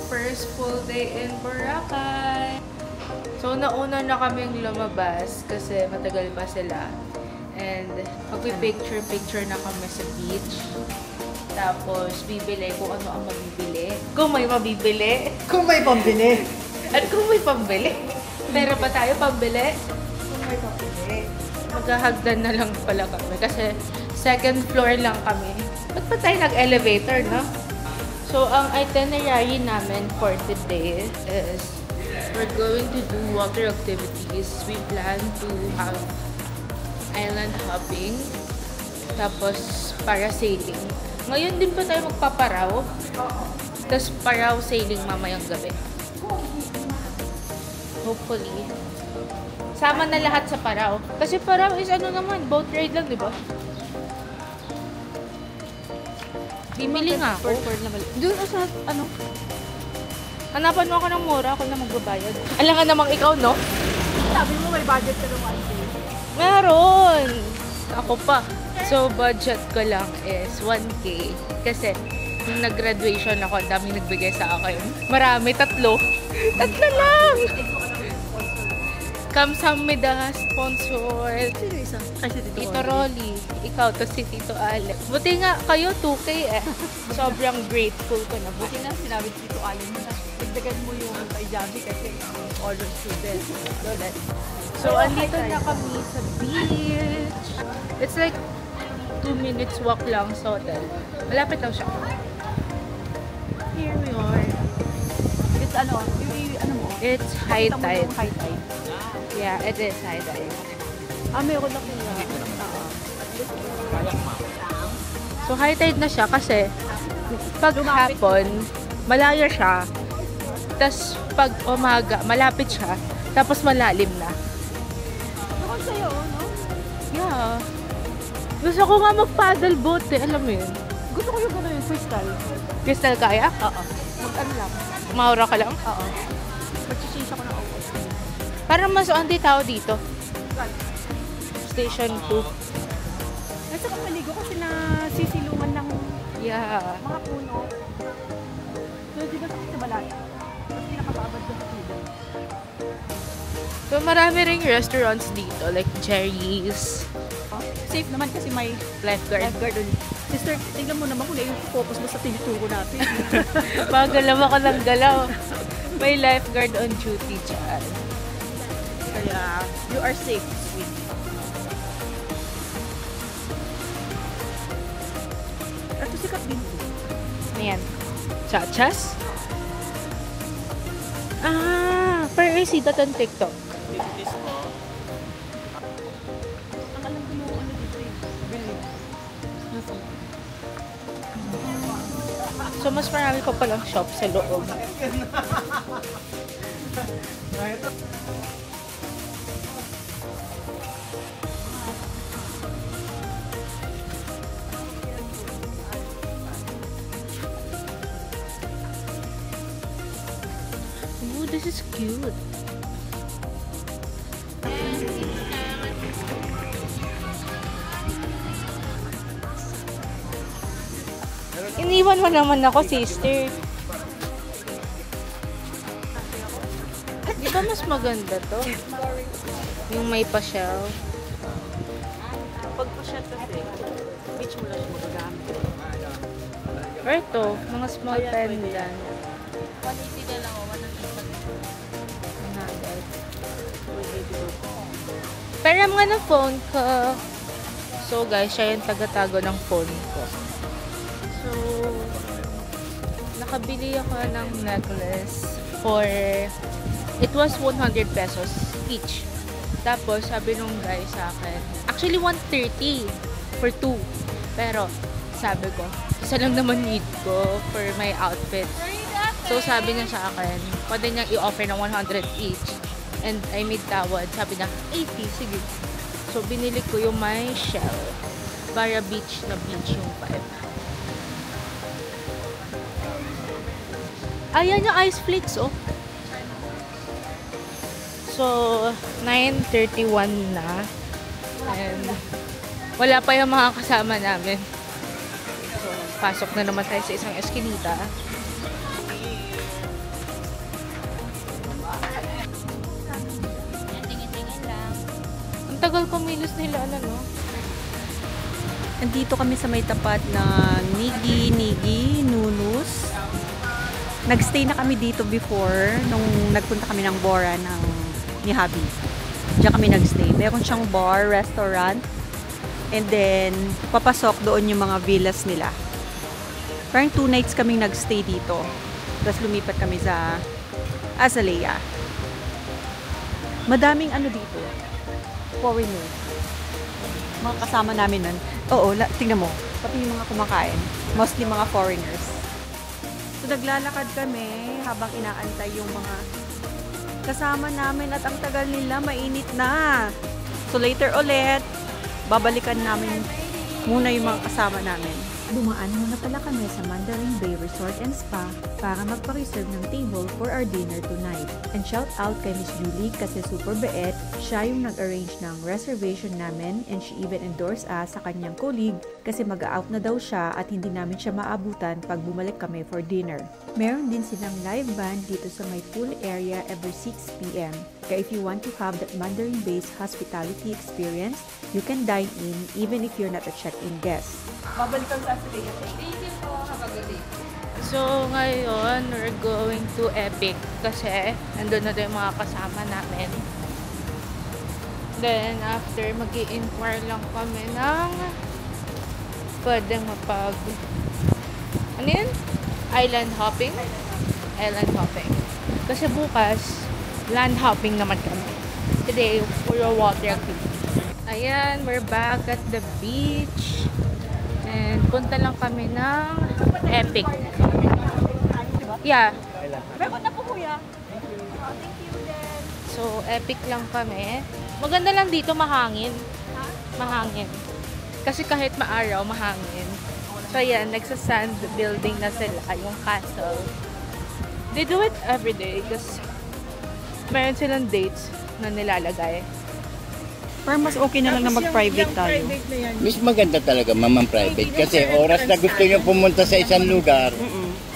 first full day in Boracay. So, nauna na kaming lumabas kasi matagal pa sila. And magpipicture-picture na kami sa beach. Tapos, bibili kung ano ang mabibili. Kung may mabibili. Kung may pambili. At kung may pambili. Pero pa tayo pambili? Kung may pambili. Maghahagdan na lang pala kami kasi second floor lang kami. Ba't pa tayo nag-elevator, no? So, ang itinerary namin for today is we're going to do water activities. We plan to have island hopping. Tapos, parasailing. Ngayon din pa tayo magpaparaw. Tapos, paraw sailing mamayang gabi. Hopefully. Sama na lahat sa paraw. Kasi paraw is ano naman, boat ride lang, di ba? Bimili nga ako. Doon sa ano? Hanapan mo ako ng mura, ako na magbabayad. Alam nga namang ikaw, no? Sabi mo may budget ka ng 1K. Meron! Ako pa. So, budget ko lang is 1K. Kasi, nung nag-graduation ako, ang daming nagbigay sa akin. Marami, 3. 3 lang! Kamsamida, sponsor. Sino isa? Ay, si Tito Rolly. Ikaw, to si Tito Ale. Buti nga kayo, 2K eh. Sobrang grateful ko na. Buti na sinabi si Tito Allen mo na dagdagan mo yung kay Javi kasi honor student. So, andito na kami sa beach. It's like 2 minutes walk lang sa hotel. Malapit lang siya. Here we are. It's ano? Ano mo? It's high Kita mo tide. yung high tide. Yeah, it is high tide. Meron na kaya. So, high tide na siya kasi pag hapon, malayo siya. Tapos, pag umaga, malapit siya. Tapos, malalim na. Nakon sa'yo, no? Yeah. Gusto ko nga mag-paddle boat eh. Alam mo yun? Gusto ko yung gano'n yung crystal. Crystal kaya? Oo. Mag-ano lang. Maura ka lang? Oo. Mag-change ako ng outfit. Parang mas onti tao dito. Station 2. Nasa kapaligo kasi na sisilungan ng Yeah. mga puno. So, di ba sa balaya? Mas pinakababad ka sa puno. So, marami ring restaurants dito. Like Jerry's. Oh, safe naman kasi may Lifeguard. lifeguard ulit. Sister, tingnan mo naman kung yung focus mo sa tinituro natin. Magalaw ako ng galaw. May lifeguard on duty dyan. Kaya, you are safe, sweet. Ito sikat din po. Ayan. Chachas? Per see that on TikTok. Ang alam ko yung ano dito eh. Bili. So, mas marami pa palang shop sa loob. Ooh, this is cute. Iniwan mo naman ako, sister. Di ba mas maganda to? Yung may pa-shell. Pag pa-shot kasi, beach mo lang siya magagamit. Or ito, mga small pendant. 180 na lang o 100. Pero mga ng phone ko. So guys, siya yung taga-tago ng phone ko. So, nakabili ako ng necklace for, it was 100 pesos each. Tapos, sabi nung guy sa akin, actually 130 for 2. Pero, sabi ko, isa lang naman need ko for my outfit. So, sabi niya sa akin, pwede niyang i-offer ng 100 each. And I made tawad. Sabi niya, 80, sige. So, binili ko yung my shell. Para beach na beach yung 5. Ayan yung ice flakes, oh. So, 9:31 na. And, wala pa yung mga kasama namin. So, pasok na naman tayo sa isang eskinita. tagal kumilos nila, ano, no? Andito kami sa may tapat na Nigi Nunus. Nagstay na kami dito before nung nagpunta kami ng Bora ni Habi. Diyan kami nagstay. Meron siyang bar, restaurant, and then papasok doon yung mga villas nila. Parang 2 nights kaming nagstay dito. Tapos lumipat kami sa Azalea. Madaming ano dito, foreigner. Mga kasama namin nun. Oo, tingnan mo. Pati yung mga kumakain. Mostly mga foreigners. So, naglalakad kami habang inaantay yung mga kasama namin at ang tagal nila, mainit na. So, later ulit, babalikan namin muna yung mga kasama namin. Dumaan muna pala kami sa Mandarin Bay Resort and Spa para magpa-reserve ng table for our dinner tonight. And shout out kay Miss Julie kasi super bait. Siya yung nag-arrange ng reservation namin and she even endorsed us sa kanyang colleague kasi mag-out na daw siya at hindi namin siya maabutan pag bumalik kami for dinner. Meron din silang live band dito sa may pool area every 6 p.m. Kaya if you want to have that Mandarin Bay's hospitality experience, you can dine in even if you're not a check-in guest. Babalikan sa Azalea. Thank you po. Have a good day. So, ngayon, we're going to Epic kasi nandun na din yung mga kasama namin. Then, after, mag-i-inquire lang kami ng pwedeng ano yun? Island hopping? Island hopping. Kasi bukas, land hopping naman kami. Today, we're water activity. Ayan, we're back at the beach. And punta lang kami ng Epic. Yeah. Meron na po kuya. Thank you then. So, Epic lang kami. Maganda lang dito, mahangin. Mahangin. Kasi kahit maaraw, mahangin. So, yan, nagsa-sand building na sila, yung castle. They do it every day kasi meron silang dates na nilalagay. Parang mas okay na lang na mag-private tayo. Mas maganda talaga mamang private kasi oras na gusto nyo pumunta sa isang lugar,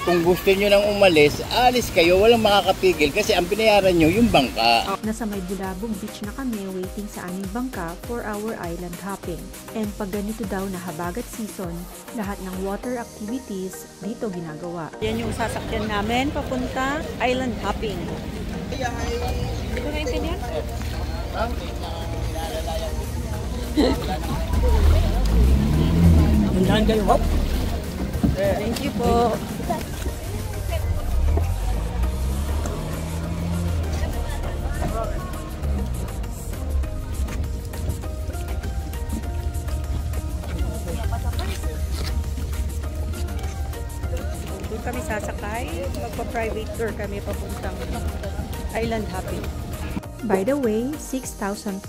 kung gusto nyo nang umalis, alis kayo, walang makakapigil kasi ang binayaran nyo yung bangka. Nasa may Bulabog Beach na kami waiting sa aming bangka for our island hopping. And pag ganito daw na habagat season, lahat ng water activities dito ginagawa. Yan yung sasakyan namin papunta island hopping. Hindi ko naintindihan? Thank you po. Doon kami sasakay. Magpa-private tour kami papuntang island hopping. By the way, 6,500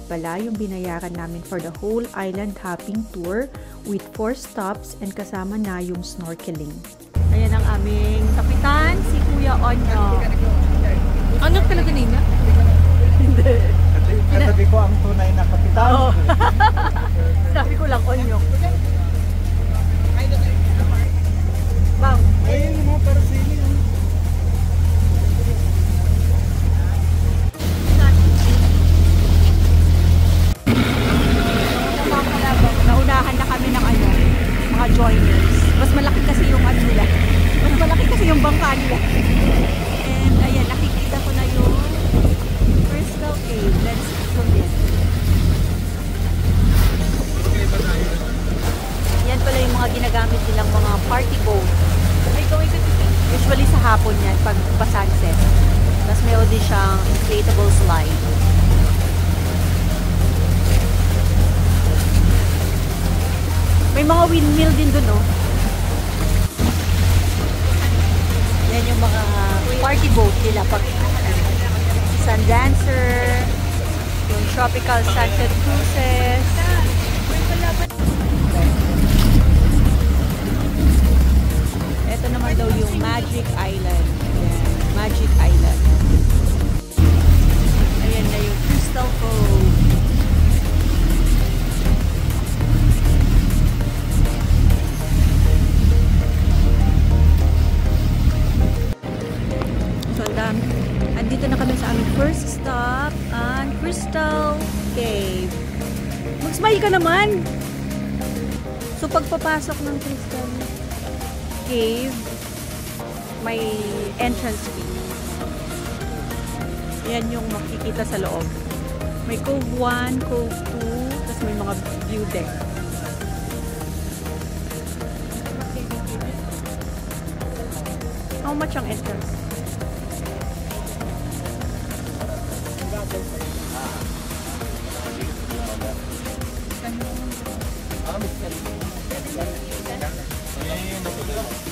pala yung binayaran namin for the whole island hopping tour with 4 stops and kasama na yung snorkeling. Ayan ang aming kapitan, si Kuya Onyo. Ano talaga name niya? Hindi. Katabi ko ang tunay na kapitan. Oh. Sabi ko lang Onyo. Bang. Ayun yung mga parasili. Naunahan na kami ng mga joiners. Mas malaki kasi yung nila. Mas malaki kasi yung bangka nila. And ayan, nakikita ko na yung Crystal Cave. Let's zoom in. Yan pala yung mga ginagamit nilang mga party boat. Usually sa hapon yan, pag pa-sunset. Tapos meron din siyang inflatable slide. May mga windmill din dun, oh. Yan yung mga party boat nila pag sun dancer, yung tropical sunset cruises. Ito naman daw yung Magic Island. Yan, Magic Island. Ayan na yung Crystal Cove. Andito na kami sa aming first stop ang Crystal Cave. Smile ka naman! So, pagpapasok ng Crystal Cave, may entrance fee. Yan yung makikita sa loob. May Cove 1, Cove 2, tapos may mga view deck. How much ang entrance?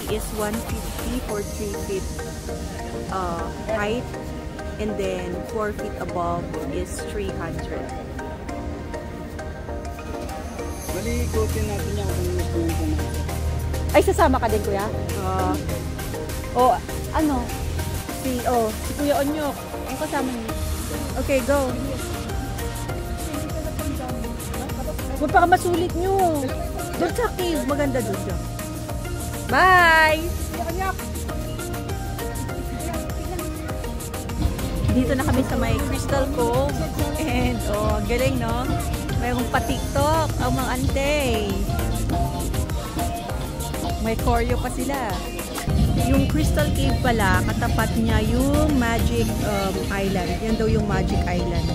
Is 150 for 3 feet height, and then 4 feet above is 300. Bali, ikutin natin yan kung gusto nyo pumasok. Ay, sasama ka din, kuya? Ano? Si Kuya Onyok. Ang kasama niyo. Okay, go. Huwag pa ka masulit nyo. Doon sa cave. Maganda doon. Bye! Dito na kami sa may Crystal Cove. And, galing, no? Mayroong pa-TikTok ang mga ante. May choreo pa sila. Yung Crystal Cave pala, katapat niya yung Magic Island. Yan daw yung Magic Island.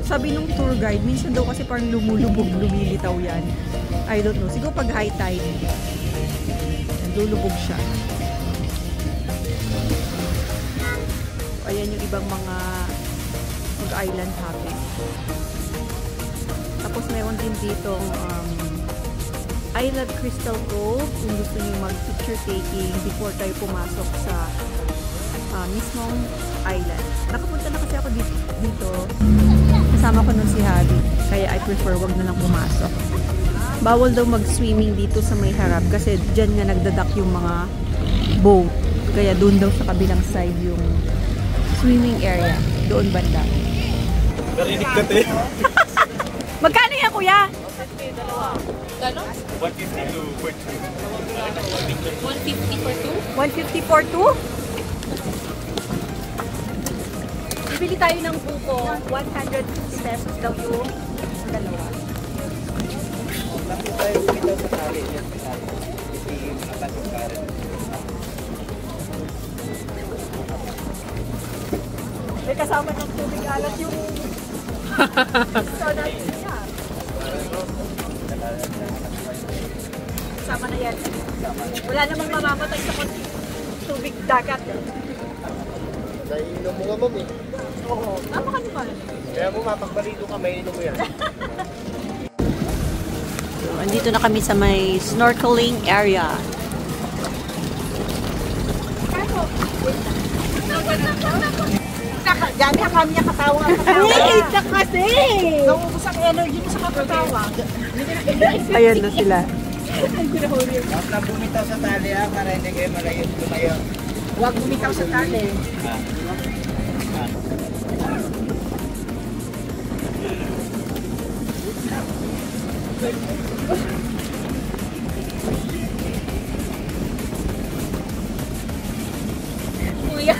Sabi nung tour guide, minsan daw kasi parang lumulubog, lumilitaw yan. I don't know. Siguro pag high tide, lulubog siya. Ayan yung ibang mga mag-island hopping. Tapos meron din dito I love Crystal Cove kung gusto niyo mag-picture taking before tayo pumasok sa mismong island. Nakapunta na kasi ako dito. Kasama ko nun si Javi. Kaya I prefer wag na lang pumasok. Bawal daw mag-swimming dito sa may harap kasi dyan nga nagdadak yung mga boat. Kaya doon daw sa kabilang side yung swimming area. Doon banda. Narinig ka, te. Magkano yan, kuya? Gano'n? 150 to 150 for 2? 150 for 2? Bibili tayo ng buko. 150 pesos daw yung dalawa. Bakit tayo bumitaw sa tali? Yan sa tali. Kasi makapasok ka rin. May kasama ng tubig alat yung so natin niya. Kasama na yan. Wala namang mamamatay sa tubig dagat. Naiinom mo nga, ma'am eh. Oo. Tama ka naman. Kaya mo mapagbalito ka, may inom mo yan. Andito na kami sa may snorkeling area. Dami ang kami niya katawa. Wait na kasi! Naubos ang energy mo sa kakatawa. Ayan na sila. Huwag na bumitaw sa tali ha, para hindi kayo malayo tumayo. Huwag bumitaw sa tali. Kuya!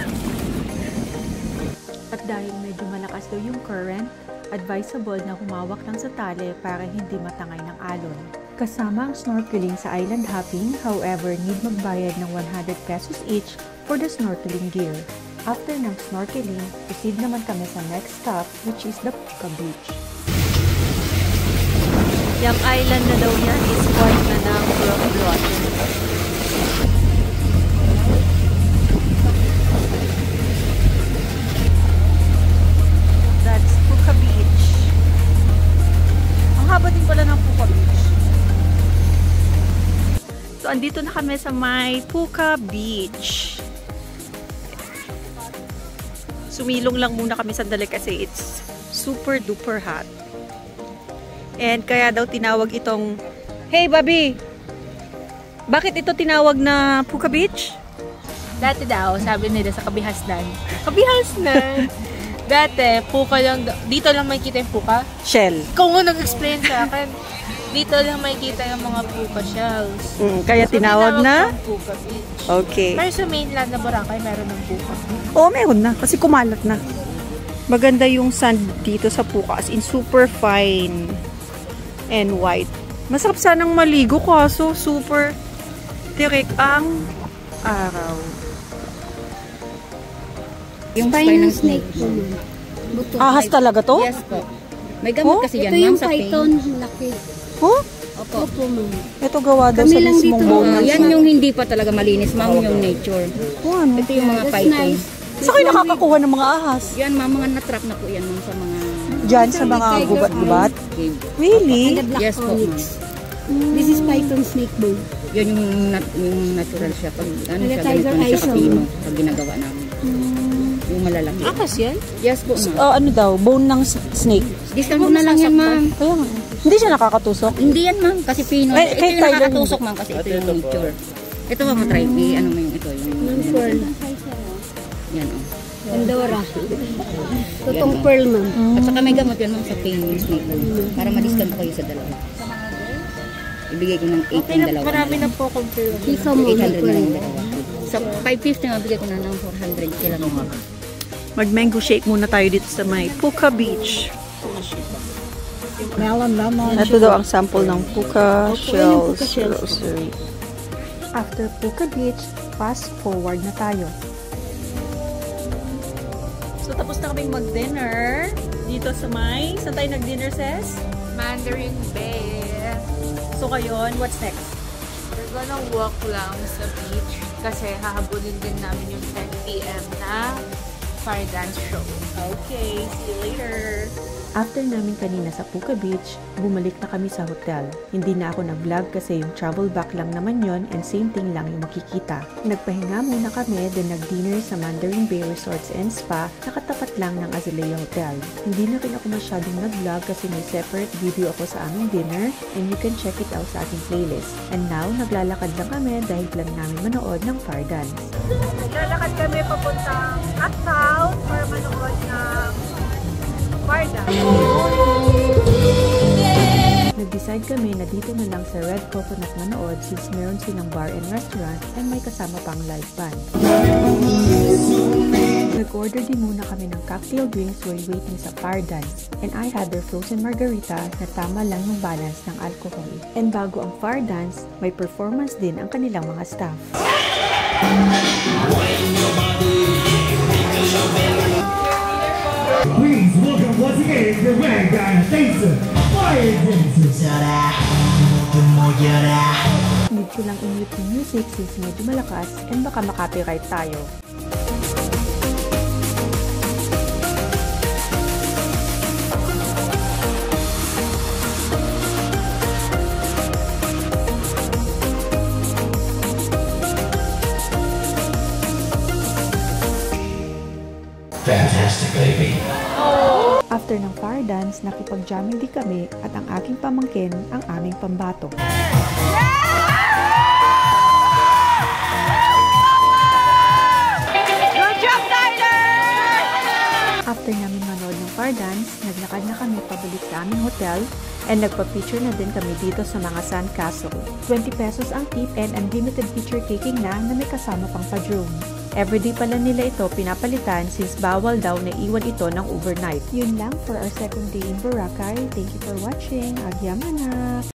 At dahil medyo malakas daw yung current, advisable na humawak lang sa tali para hindi matangay ng alon. Kasama ang snorkeling sa island hopping, however, need magbayad ng 100 pesos each for the snorkeling gear. After ng snorkeling, proceed naman kami sa next stop, which is the Puka Beach. Yung island na daw niya is part na ng Brook Blossom. That's Puka Beach. Ang haba din pala ng Puka Beach. So, andito na kami sa may Puka Beach. Sumilong lang muna kami sandali kasi it's super duper hot. And kaya daw tinawag itong, hey Bobby! Bakit ito tinawag na Puka Beach? Dati daw, sabi nila sa Kabihasnan. Kabihasnan! Dati, puka lang, dito lang makikita yung puka. Shell. Ikaw nga nag-explain sa akin. Dito lang makikita yung mga puka shells. Kaya tinawag na? siyang Puka Beach. Okay. Pero sa mainland na Boracay, meron ng puka. Oo, meron na. Kasi kumalat na. Maganda yung sand dito sa Puka. As in, super fine and white. Masarap sanang maligo kaso super tirik ang araw. Yung spine ng snake. Ahas talaga to? Yes po. May gamot kasi yan, Ito ma'am, yung sa pain. python, laki. Huh? Opo. Opo, ma'am. Ito gawa daw Kami sa lang mismong dito. bone ng Yan yung hindi pa talaga malinis, ma'am, yung nature. Oh, ano? Ito yung mga That's python. nice. Saan kayo nakakakuha ng mga ahas? Yan, ma'am, mga natrap na po yan, ma'am, sa mga Diyan sa mga gubat-gubat? cave. Really? And the black Yes po, ma'am. onyx. This is python snake bone. Yan yung, yung natural siya. Pag ano And the siya, tiger ganito na siya eyes, kapino. Pag ginagawa namin. Yung malalaki. Ahas yan? Yes po, ma'am. Ano daw? Bone ng snake? Discount ko na lang yan, ma'am. Kaya nga. Hindi siya nakakatusok? Hindi yan, ma'am, kasi pino. Ay, Ito kay yung tiger nakakatusok, ma'am, kasi ito yung nature. Ito, ma'am, try. Ano mo yung ito? Yung Pearl. yan, oh. Pandora. Totong pearl, ma'am. At saka may gamot yan, ma'am, sa pain yung snake. Para ma-discount ko kayo sa dalawa. Ibigay ko ng 8 yung dalawa. Marami na po akong pero. Ikaw mo, 800 na pearl. lang yung dalawa. Sa 550 nga, bigay ko na ng 400 kila mo. Mag-mango shake muna tayo dito sa may Puka Beach. Melon, lemon. Ito daw ang sample ng Puka Shells Grocery. After Puka Beach, fast forward na tayo. So, tapos na kaming mag-dinner dito sa may... Saan tayo nag-dinner, Ses? Mandarin Bay. So, ngayon, what's next? We're gonna walk lang sa beach kasi hahabulin din namin yung 10 p.m. na fire dance show. Okay, see you later! After namin kanina sa Puka Beach, bumalik na kami sa hotel. Hindi na ako nag-vlog kasi yung travel back lang naman yon and same thing lang yung makikita. Nagpahinga muna kami, then nag-dinner sa Mandarin Bay Resorts and Spa, nakatapat lang ng Azalea Hotel. Hindi na rin ako masyadong nag-vlog kasi may separate video ako sa aming dinner and you can check it out sa ating playlist. And now, naglalakad lang kami dahil plan namin manood ng fire dance. Naglalakad kami papuntang uptown para manood ng fire dance. Nag-decide kami na dito na lang sa Red Coconut manood since meron silang bar and restaurant and may kasama pang live band. Nag-order din muna kami ng cocktail drinks while waiting sa fire dance and I had their frozen margarita na tama lang yung balance ng alcohol. And bago ang fire dance, may performance din ang kanilang mga staff. Please welcome once again the Vanguard Dancer Fire Dancer. Need ko lang i-mute yung music since medyo malakas and baka makapiright tayo. Fantastic, baby. After ng fire dance, nakipag-jamming din kami at ang aking pamangkin ang aming pambato. After namin manood ng fire dance, naglakad na kami pabalik sa aming hotel and nagpa-picture na din kami dito sa mga sand castle. 20 pesos ang tip and unlimited picture taking na may kasama pang pa-drone. Everyday pala nila ito pinapalitan since bawal daw na iwan ito ng overnight. Yun lang for our second day in Boracay. Thank you for watching. Agyamanak!